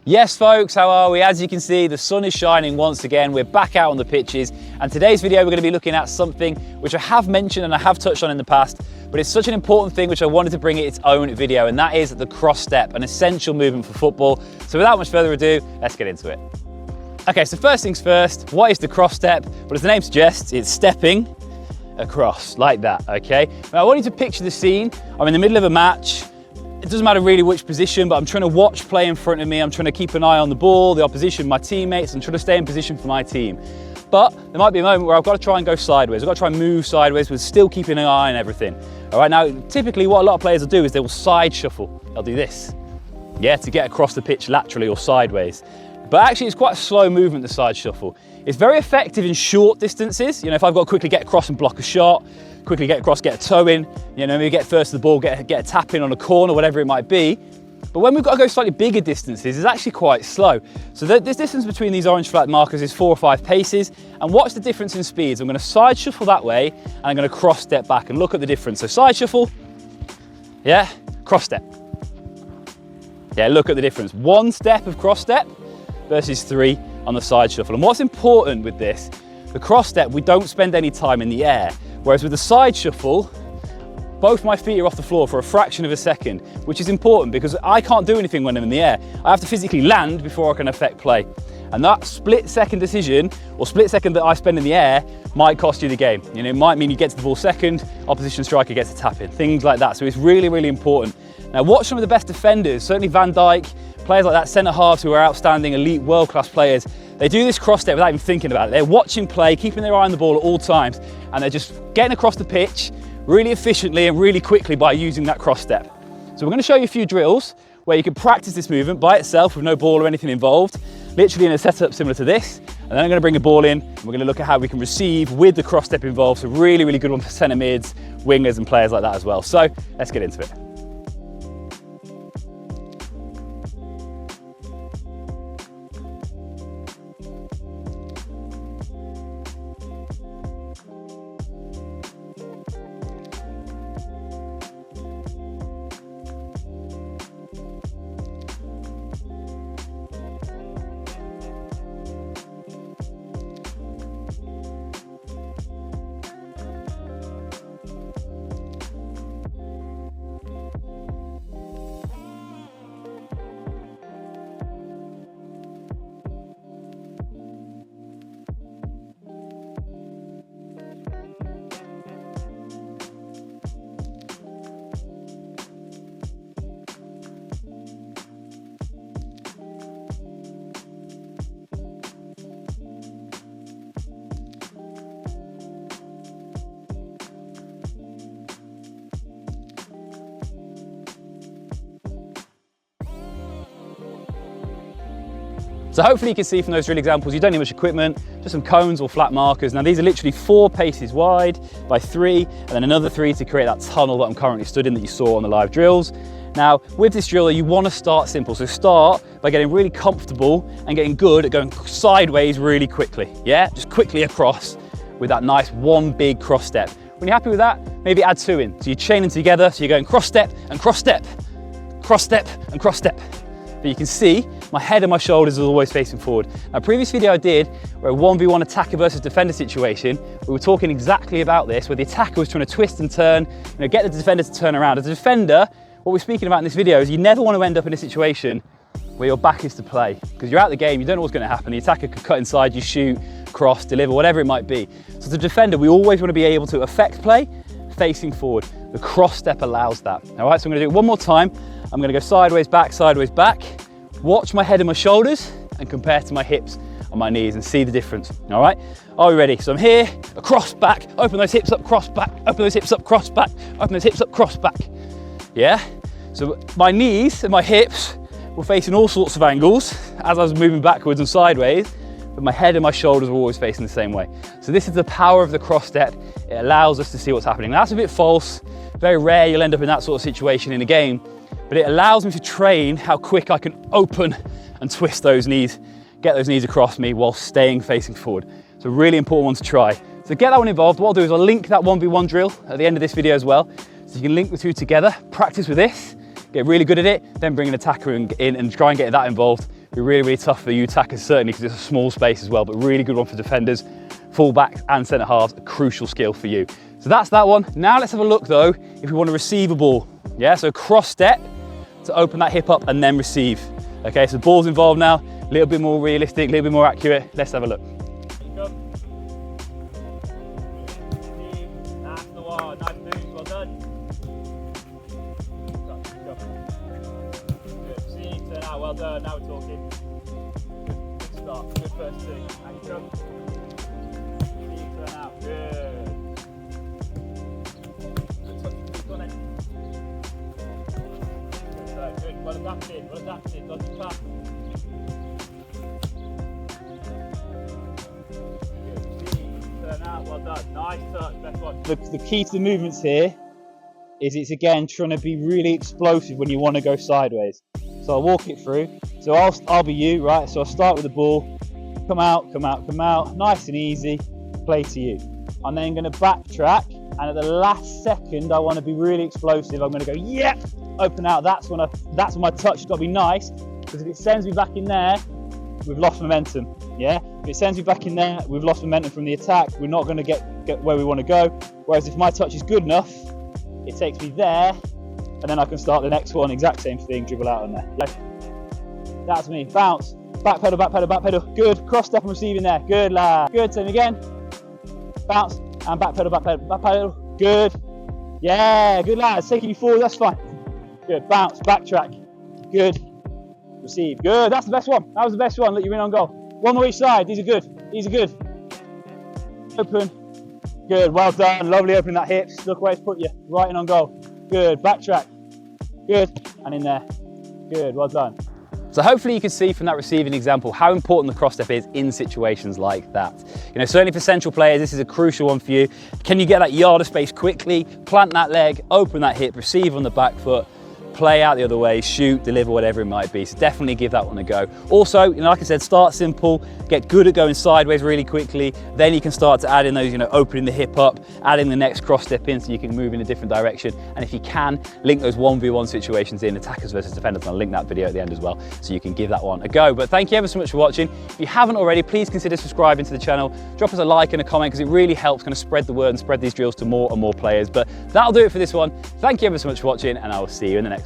Yes folks, how are we? As you can see, the sun is shining once again. We're back out on the pitches, and today's video we're going to be looking at something which I have mentioned and I have touched on in the past, but it's such an important thing which I wanted to bring it its own video, and that is the cross step, an essential movement for football. So without much further ado, let's get into it. Okay, so first things first, what is the cross step? Well, as the name suggests, it's stepping across like that, okay? Now I want you to picture the scene. I'm in the middle of a match. It doesn't matter really which position, but I'm trying to watch play in front of me. I'm trying to keep an eye on the ball, the opposition, my teammates. I'm trying to stay in position for my team. But there might be a moment where I've got to try and go sideways. I've got to try and move sideways with still keeping an eye on everything. All right, now, typically what a lot of players will do is they will side shuffle. They'll do this, yeah, to get across the pitch laterally or sideways. But actually it's quite a slow movement, the side shuffle. It's very effective in short distances. You know, if I've got to quickly get across and block a shot, quickly get across, get a toe in, you know, maybe get first to the ball, get a tap in on a corner, whatever it might be. But when we've got to go slightly bigger distances, it's actually quite slow. So this distance between these orange flat markers is 4 or 5 paces. And watch the difference in speeds. I'm going to side shuffle that way, and I'm going to cross step back, and look at the difference. So side shuffle, yeah, cross step. Yeah, look at the difference. 1 step of cross step versus 3 on the side shuffle. And what's important with this, the cross step, we don't spend any time in the air. Whereas with the side shuffle, both my feet are off the floor for a fraction of a second, which is important because I can't do anything when I'm in the air. I have to physically land before I can affect play. And that split second decision, or split second that I spend in the air, might cost you the game. You know, it might mean you get to the ball second, opposition striker gets a tap in, things like that. So it's really, really important. Now watch some of the best defenders, certainly Van Dijk, players like that, centre halves who are outstanding, elite, world-class players. They do this cross step without even thinking about it. They're watching play, keeping their eye on the ball at all times, and they're just getting across the pitch really efficiently and really quickly by using that cross step. So we're going to show you a few drills where you can practice this movement by itself with no ball or anything involved, literally in a setup similar to this. And then I'm going to bring a ball in, and we're going to look at how we can receive with the cross step involved. So really, really good one for centre mids, wingers and players like that as well. So let's get into it. So hopefully you can see from those drill examples, you don't need much equipment, just some cones or flat markers. Now these are literally 4 paces wide by 3, and then another 3 to create that tunnel that I'm currently stood in that you saw on the live drills. Now with this drill, you want to start simple. So start by getting really comfortable and getting good at going sideways really quickly. Yeah, just quickly across with that nice 1 big cross step. When you're happy with that, maybe add 2 in. So you're chaining together, so you're going cross step and cross step, cross step and cross step. But you can see my head and my shoulders are always facing forward. Now, previous video I did, where a 1v1 attacker versus defender situation, we were talking exactly about this, where the attacker was trying to twist and turn, you know, get the defender to turn around. As a defender, what we're speaking about in this video is you never want to end up in a situation where your back is to play, because you're out the game, you don't know what's going to happen. The attacker could cut inside, you shoot, cross, deliver, whatever it might be. So as a defender, we always want to be able to affect play facing forward. The cross step allows that. All right, so I'm going to do it one more time. I'm going to go sideways, back, watch my head and my shoulders and compare to my hips and my knees and see the difference. All right, are we ready? So I'm here, across, back, open those hips up, cross, back, open those hips up, cross, back, open those hips up, cross, back. Yeah, so my knees and my hips were facing all sorts of angles as I was moving backwards and sideways, but my head and my shoulders were always facing the same way. So this is the power of the cross step. It allows us to see what's happening. Now, that's a bit false. Very rare you'll end up in that sort of situation in a game, but it allows me to train how quick I can open and twist those knees, get those knees across me while staying facing forward. It's a really important one to try. So get that one involved. What I'll do is I'll link that 1v1 drill at the end of this video as well, so you can link the two together, practice with this, get really good at it, then bring an attacker in and try and get that involved Be really, really tough for you attackers, certainly because it's a small space as well, but really good one for defenders, fullbacks and centre halves, a crucial skill for you. So that's that one. Now let's have a look though, if we want to receive a ball. Yeah, so cross step to open that hip up and then receive. Okay, so the ball's involved now, a little bit more realistic, a little bit more accurate. Let's have a look. That's the one, nice move, well done. Good, see, turn out, well done, now we're talking. Good start, good first two. And you go. See, turn out, good. Good touch, go on then. Good, well adapted, dodgy pass. Good, see, turn out, well done, nice touch, best one. The key to the movements here is it's again trying to be really explosive when you want to go sideways. So I'll walk it through. So I'll be you, right? So I'll start with the ball, come out, nice and easy, play to you. I'm then going to backtrack, and at the last second, I want to be really explosive. I'm going to go, yeah, open out. That's when my touch has got to be nice, because if it sends me back in there, we've lost momentum. Yeah, if it sends me back in there, we've lost momentum from the attack. We're not going to get where we want to go. Whereas if my touch is good enough, it takes me there, and then I can start the next one, exact same thing, dribble out on there. That's me, bounce, back pedal, good, cross step and receiving there, good lad, good, same again, bounce, and back pedal, good, yeah, good lad, it's taking you forward, that's fine, good, bounce, backtrack, good, receive, good, that's the best one, that was the best one, look, you're in on goal, one more each side, these are good, open, good, well done, lovely opening that hips, look where it's put you, right in on goal, good, backtrack, good, and in there, good, well done. So hopefully you can see from that receiving example how important the cross step is in situations like that. You know, certainly for central players, this is a crucial one for you. Can you get that yard of space quickly, plant that leg, open that hip, receive on the back foot, play out the other way, shoot, deliver, whatever it might be. So definitely give that one a go. Also, you know, like I said, start simple, get good at going sideways really quickly. Then you can start to add in those, you know, opening the hip up, adding the next cross step in so you can move in a different direction. And if you can, link those 1v1 situations in, attackers versus defenders. And I'll link that video at the end as well, so you can give that one a go. But thank you ever so much for watching. If you haven't already, please consider subscribing to the channel. Drop us a like and a comment, because it really helps kind of spread the word and spread these drills to more and more players. But that'll do it for this one. Thank you ever so much for watching, and I will see you in the next one.